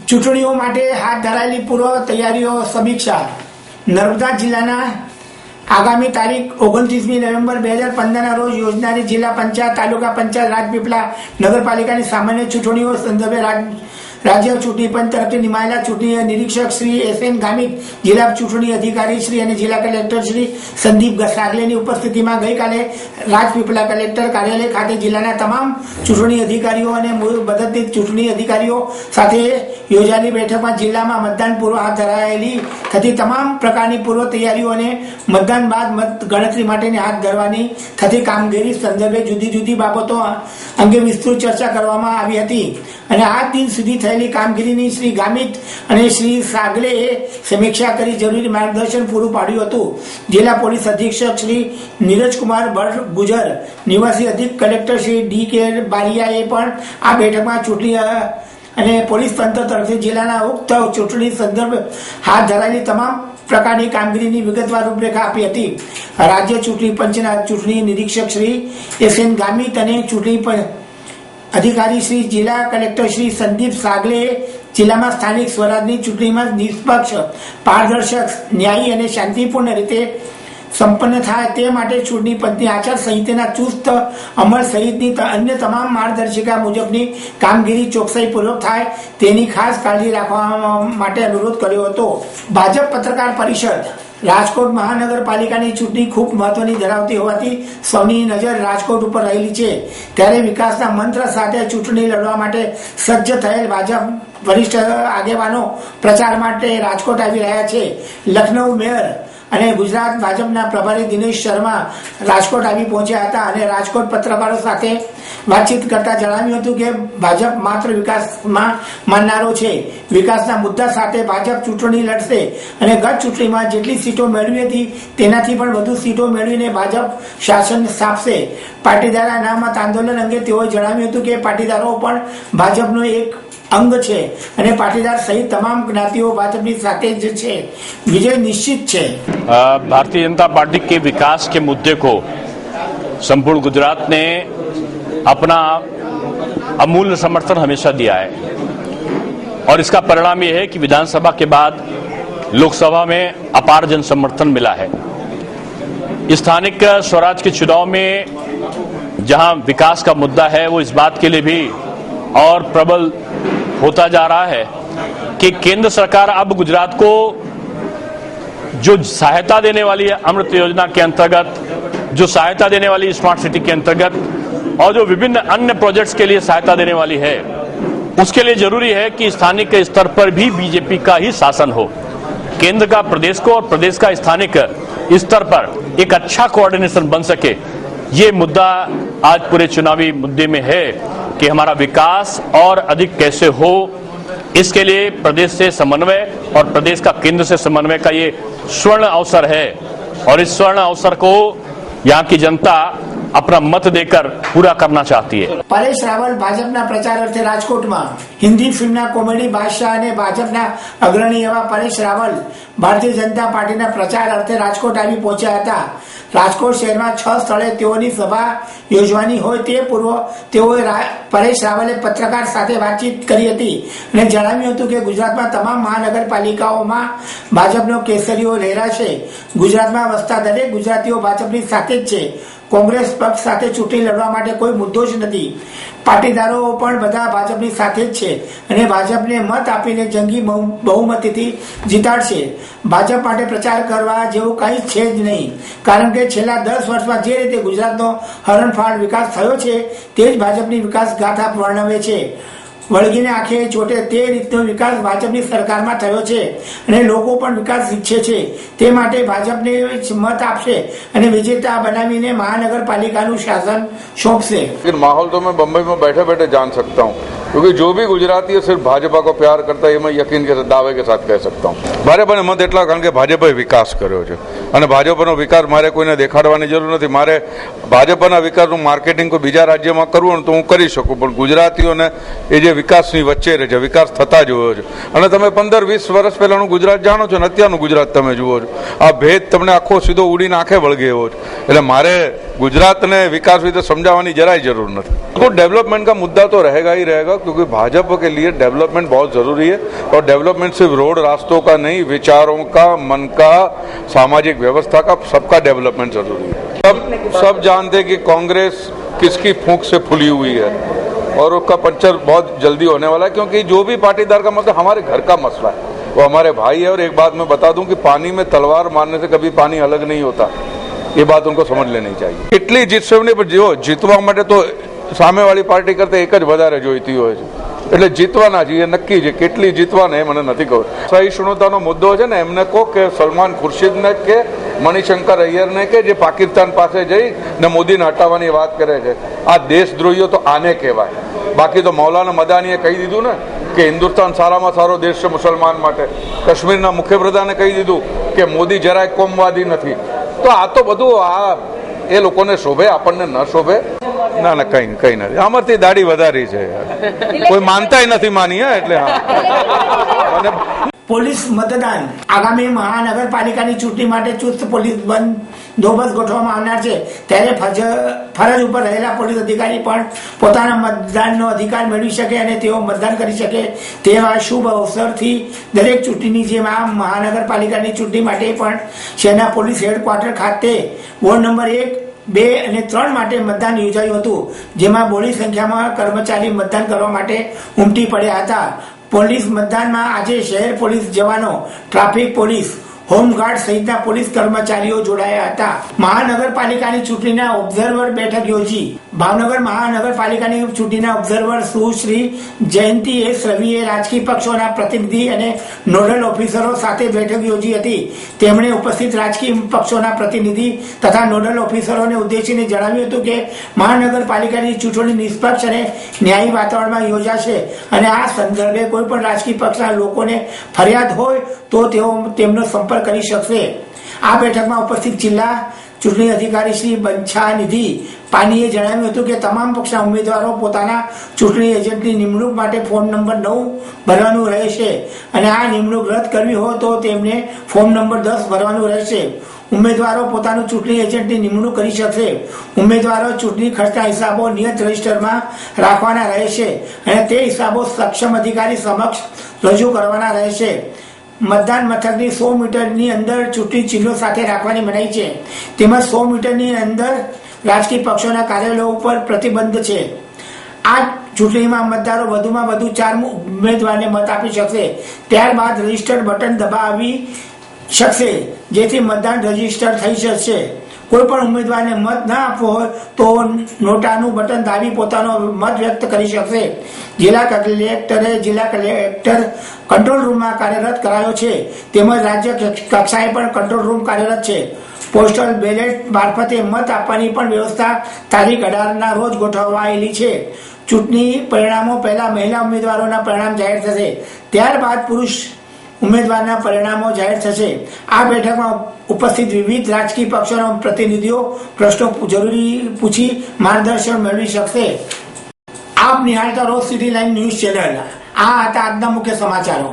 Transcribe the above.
ચૂંટણીઓ માટે હાથ ધરાયેલી પૂર્વ તૈયારીઓ સમીક્ષા. નર્મદા જિલ્લાના આગામી તારીખ 29મી નવેમ્બર 2015ના રોજ યોજનારી જિલ્લા પંચાયત, તાલુકા પંચાયત, રાજપીપળા નગરપાલિકાની સામાન્ય ચૂંટણીઓ સંદર્ભે રાજ્ય ચૂંટણી પંચ તરફથી નિમાયેલા ચૂંટણી નિરીક્ષક શ્રી એસએન ગામિત, જિલ્લા ચૂંટણી અધિકારી શ્રી અને જિલ્લા કલેક્ટર શ્રી સંદીપ સાગલેની ઉપસ્થિતિમાં ગઈકાલે રાજપીપળા કલેક્ટર કાર્યાલય ખાતે જિલ્લાના તમામ ચૂંટણી અધિકારીઓ અને મદદનીશ ચૂંટણી અધિકારીઓ સાથે યોજાયેલી બેઠકમાં જિલ્લામાં મતદાન પૂર્વ હાથ ધરાયેલી થતી તમામ પ્રકારની પૂર્વ તૈયારીઓ અને મતદાન બાદ મત ગણતરી માટેની હાથ ધરવાની થતી કામગીરી સંદર્ભે જુદી જુદી બાબતો અંગે વિસ્તૃત ચર્ચા કરવામાં આવી હતી અને આજ દિન સુધી થયેલી કામગીરીની શ્રી ગામિત અને શ્રી સાગલેએ સમીક્ષા કરી જરૂરી માર્ગદર્શન પૂરું પાડ્યું હતું. જિલ્લા પોલીસ અધિક્ષક શ્રી નીરજકુમાર ભટ્ટ ગુજર, નિવાસી અધિક કલેક્ટર શ્રી ડી.કે. બારિયાએ પણ આ બેઠકમાં ચૂંટણી અને પોલીસ તંત્ર તરફથી જિલ્લાના ઉક્ત ચૂંટણી સંદર્ભે હાથ ધરાયેલી તમામ પ્રકારની કામગીરીની વિગતવાર રૂપરેખા આપી હતી. રાજ્ય ચૂંટણી પંચના ચૂંટણી નિરીક્ષક શ્રી એસએન ગામિત અને ચૂંટણી અધિકારી શ્રી જિલ્લા કલેક્ટર શ્રી સંદીપ સાગલેએ જિલ્લામાં સ્થાનિક સ્વરાજની ચૂંટણીમાં નિષ્પક્ષ, પારદર્શક, ન્યાયી અને શાંતિપૂર્ણ રીતે સંપન્ન થાય તે માટે ચૂંટણી પંચની આચાર સંહિતાના ચુસ્ત અમલ સહિતની અન્ય તમામ માર્ગદર્શિકા મુજબની કામગીરી ચોકસાઈપૂર્વક થાય તેની ખાસ કાળજી રાખવા માટે અનુરોધ કર્યો હતો. ભાજપ પત્રકાર પરિષદ. રાજકોટ મહાનગરપાલિકાની ચૂંટણી ખૂબ મહત્વની ધરાવતી હોવાથી સૌની નજર રાજકોટ ઉપર રહેલી છે. ત્યારે વિકાસના મંત્ર સાથે ચૂંટણી લડવા માટે સજ્જ થયેલ ભાજપ વરિષ્ઠ આગેવાનો પ્રચાર માટે રાજકોટ આવી રહ્યા છે. લખનઉ મેયર અને ગુજરાત ભાજપના પ્રભારી દિનેશ શર્મા રાજકોટ આવી પહોંચ્યા હતા અને રાજકોટ પત્રકારો સાથે વાતચીત કરતા જણાવ્યું હતું કે ભાજપ માત્ર વિકાસમાં માનનારો છે. વિકાસના મુદ્દા સાથે ભાજપ ચૂંટણી લડશે અને ગત ચૂંટણીમાં જેટલી સીટો મેળવી હતી તેનાથી પણ વધુ સીટો મેળવીને ભાજપ શાસન સ્થાપશે. પાટીદાર અનામત આંદોલન અંગે તેઓએ જણાવ્યું હતું કે પાટીદારો પણ ભાજપનો એક अंग છે અને પાટીદાર સહિત તમામ જ્ઞાતિઓ ભાજપની સાથે જ છે. વિજય નિશ્ચિત છે. भारतीय जनता पार्टी के विकास के मुद्दे को संपूर्ण गुजरात ने अपना अमूल्य समर्थन हमेशा दिया है और इसका परिणाम ये है कि विधानसभा के बाद लोकसभा में अपार जन समर्थन मिला है. स्थानिक स्वराज के चुनाव में जहां विकास का मुद्दा है वो इस बात के लिए भी और प्रबल होता जा रहा है कि केंद्र सरकार अब गुजरात को जो सहायता देने वाली है अमृत योजना के अंतर्गत, जो सहायता देने वाली स्मार्ट सिटी के अंतर्गत और जो विभिन्न अन्य प्रोजेक्ट्स के लिए सहायता देने वाली है, उसके लिए जरूरी है कि स्थानिक स्तर पर भी बीजेपी का ही शासन हो. केंद्र का प्रदेश को और प्रदेश का स्थानिक स्तर पर एक अच्छा कोऑर्डिनेशन बन सके, ये मुद्दा आज पूरे चुनावी मुद्दे में है कि हमारा विकास और अधिक कैसे हो. इसके लिए प्रदेश से समन्वय और प्रदेश का केंद्र से समन्वय का ये स्वर्ण अवसर है और इस स्वर्ण अवसर को यहाँ की जनता अपना मत देकर पूरा करना चाहती है. પરેશ રાવલ ભાજપના પ્રચાર અર્થે રાજકોટમાં. હિન્દી ફિલ્મના કોમેડી બાદશાહ અને ભાજપના અગ્રણી એવા પરેશ રાવલ ભારતીય જનતા પાર્ટીના પ્રચાર અર્થે રાજકોટ આવી પહોંચ્યા હતા. રાજકોટ શહેરમાં 6 સ્થળે તેઓની સભા યોજવાની હોય તે પૂર્વ તેઓએ પરેશ રાવલે પત્રકાર સાથે વાતચીત કરી હતી અને જણાવ્યું હતું કે ગુજરાતમાં તમામ મહાનગરપાલિકાઓમાં ભાજપનો કેસરીઓ લહેરાશે. ગુજરાતમાં વસતા દરેક ગુજરાતીઓ ભાજપની સાથે જ છે. કોંગ્રેસ પક્ષ સાથે ચૂંટણી લડવા માટે કોઈ મુદ્દો જ નથી. પાટીદારો પણ બધા ભાજપની સાથે જ છે અને ભાજપને મત આપીને જંગી બહુમતીથી જીતાડશે. ભાજપ માટે પ્રચાર કરવા જેવું કંઈ છે જ નહીં, કારણ કે છેલ્લા 10 વર્ષમાં જે રીતે ગુજરાતનો હરણફાળ વિકાસ થયો છે તે જ ભાજપની વિકાસ ગાથા વર્ણવે છે. વળગીને આંખે ચોટે તે રીતનો વિકાસ ભાજપની સરકારમાં થયો છે અને લોકો પણ વિકાસ ઈચ્છે છે. તે માટે ભાજપને મત આપશે અને વિજેતા બનાવીને महानगरपालिका शासन सौंप से. माहौल तो मैं बम्बई में बैठे बैठे जान सकता हूँ. क्योंकि जो भी गुजराती सिर्फ भाजपा को प्यार करता है, मैं यकीन के दावे के साथ कह सकता हूँ. ભાજપાને મત એટલા કારણ કે ભાજપે વિકાસ કર્યો છે અને ભાજપનો વિકાસ મારે કોઈને દેખાડવાની જરૂર નથી. મારે ભાજપના વિકાસનું માર્કેટિંગ કોઈ બીજા રાજ્યમાં કરવું હોય તો હું કરી શકું, પણ ગુજરાતીઓને એ જે વિકાસની વચ્ચે રહે છે, વિકાસ થતા જોયો છે. અને તમે 15-20 વર્ષ પહેલાનું ગુજરાત જાણો છો ને અત્યારનું ગુજરાત તમે જુઓ છો, આ ભેદ તમને આખો સીધો ઉડીને આંખે વળગે એવો છે. એટલે મારે गुजरात ने विकास विधि समझाने जरा जरूर नहीं. तो डेवलपमेंट का मुद्दा तो रहेगा ही रहेगा, क्योंकि भाजपा के लिए डेवलपमेंट बहुत जरूरी है. और डेवलपमेंट सिर्फ रोड रास्तों का नहीं, विचारों का, मन का, सामाजिक व्यवस्था का, सबका डेवलपमेंट जरूरी है. सब जानते कि कांग्रेस किसकी फूंक से फूली हुई है और उसका पंचर बहुत जल्दी होने वाला है, क्योंकि जो भी पाटीदार का मसला हमारे घर का मसला है, वो हमारे भाई है. और एक बात मैं बता दूं कि पानी में तलवार मारने से कभी पानी अलग नहीं होता, ये बात उनको समझ लेनी चाहिए. કેટલી જીતશે ને, પણ જો જીતવા માટે તો સામેવાળી પાર્ટી કરતા એક જ વધારે જોઈતી હોય છે, એટલે જીતવાના છે એ નક્કી છે. કેટલી જીતવાના એ મને નથી ખબર. સહિષ્ણુતાનો મુદ્દો છે ને, એમને કહો કે સલમાન ખુરશીદને કે મણિશંકર અય્યરને કે જે પાકિસ્તાન પાસે જઈને મોદીને હટાવવાની વાત કરે છે, આ દેશદ્રોહીઓ તો આને કહેવાય. બાકી તો મૌલાના મદાનીએ કહી દીધું ને કે હિન્દુસ્તાન સારામાં સારો દેશ છે મુસલમાન માટે. કાશ્મીરના મુખ્યપ્રધાને કહી દીધું કે મોદી જરાય કોમવાદી નથી. તો આ તો બધું આ એ લોકોને શોભે, આપણને ન શોભે. ના ના, કઈ નથી. આમાંથી દાઢી વધારી છે, કોઈ માનતાય નથી માની. એટલે હા. પોલીસ મતદાન આગામી મહાનગરપાલિકાની ચૂંટણી માટે ચુસ્ત પોલીસ બંદોબસ્ત ગોઠવવામાં આવનાર છે, ત્યારે ફરજ ઉપર રહેલા પોલીસ અધિકારી પણ પોતાના મતદાનનો અધિકાર મેળવી શકે અને તેઓ મતદાન કરી શકે તેવા શુભ અવસરથી દરેક ચૂંટણીની જેમ આ મહાનગરપાલિકાની ચૂંટણી માટે પણ શહેરના પોલીસ હેડક્વાર્ટર ખાતે વોર્ડ નંબર 1, 2 અને 3 માટે મતદાન યોજાયું હતું, જેમાં બહોળી સંખ્યામાં કર્મચારી મતદાન કરવા માટે ઉમટી પડ્યા હતા. પોલીસ મતદાનમાં આજે શહેર પોલીસ જવાનો, ટ્રાફિક પોલીસ, હોમગાર્ડ સહિતના પોલીસ કર્મચારીઓ જોડાયા હતા. મહાનગરપાલિકાની ચૂંટણીના ઓબ્ઝર્વર બેઠક યોજી. ભાવનગર મહાનગરપાલિકાની ચૂંટણીના ઓબ્ઝર્વર સુશ્રી જયંતિ એસ રવિએ રાજકીય પક્ષોના પ્રતિનિધિ અને નોડલ ઓફિસરો સાથે બેઠક યોજી હતી. તેમણે ઉપસ્થિત રાજકીય પક્ષોના પ્રતિનિધિ તથા નોડલ ઓફિસરોને ઉદ્દેશીને જણાવ્યું હતું કે મહાનગરપાલિકાની ચૂંટણી નિષ્પક્ષ અને ન્યાયી વાતાવરણમાં યોજાશે અને આ સંદર્ભે કોઈ પણ રાજકીય પક્ષના લોકોને ફરિયાદ હોય તો તેઓ તેમનો સંપર્ક કરી શકશે. આ બેઠકમાં ઉપસ્થિત જિલ્લા ચૂંટણી અધિકારી શ્રી બંછાનિધિ પાનીએ જણાવ્યું હતું કે તમામ પક્ષના ઉમેદવારો પોતાના ચૂંટણી એજન્ટની નિમણૂક માટે ફોર્મ નંબર 9 ભરવાનું રહેશે અને આ નિમણૂક રદ કરવી હોય તો તેમને ફોર્મ નંબર 10 ભરવાનું રહેશે. ઉમેદવારો પોતાનું ચૂંટણી એજન્ટની નિમણૂક કરી શકશે. ઉમેદવારો ચૂંટણી ખર્ચના હિસાબો નિયત રજિસ્ટરમાં રાખવાના રહેશે અને તે હિસાબો સક્ષમ અધિકારી સમક્ષ રજૂ કરવાના રહેશે. મતદાન મથકની 100 મીટરની અંદર ચૂંટણી ચિહ્નો સાથે રાખવાની મનાઈ છે, તેમજ 100 મીટરની અંદર રાજકીય પક્ષોના કાર્યાલયો ઉપર પ્રતિબંધ છે. આ ચૂંટણીમાં મતદારો વધુમાં વધુ 4 ઉમેદવારને મત આપી શકશે. ત્યારબાદ રજીસ્ટર બટન દબાવી શકશે, જેથી મતદાન રજીસ્ટર થઈ શકશે. કોઈ પણ ઉમેદવારને મત ના આપવો હોય તો નોટાનું બટન દાબી પોતાનો મત વ્યક્ત કરી શકશે. જિલ્લા કલેક્ટર કંટ્રોલ રૂમમાં કાર્યરત કરાયો છે, તેમજ રાજ્ય કક્ષાએ પણ કંટ્રોલ રૂમ કાર્યરત છે. પોસ્ટલ બેલેટ મારફતે મત આપવાની પણ વ્યવસ્થા તારીખ 18ના રોજ ગોઠવાયેલી છે. ચૂંટણી પરિણામો પહેલા મહિલા ઉમેદવારોના પરિણામ જાહેર થશે, ત્યારબાદ પુરુષ ઉમેદવારના પરિણામો જાહેર થશે. આ બેઠકમાં ઉપસ્થિત વિવિધ રાજકીય પક્ષોના પ્રતિનિધિઓ પ્રશ્નો જરૂરી પૂછી માર્ગદર્શન મેળવી શકશે. આપ નિહાળતા રહો સિટી લાઈવ ન્યૂઝ ચેનલ. આ હતા આજના મુખ્ય સમાચારો.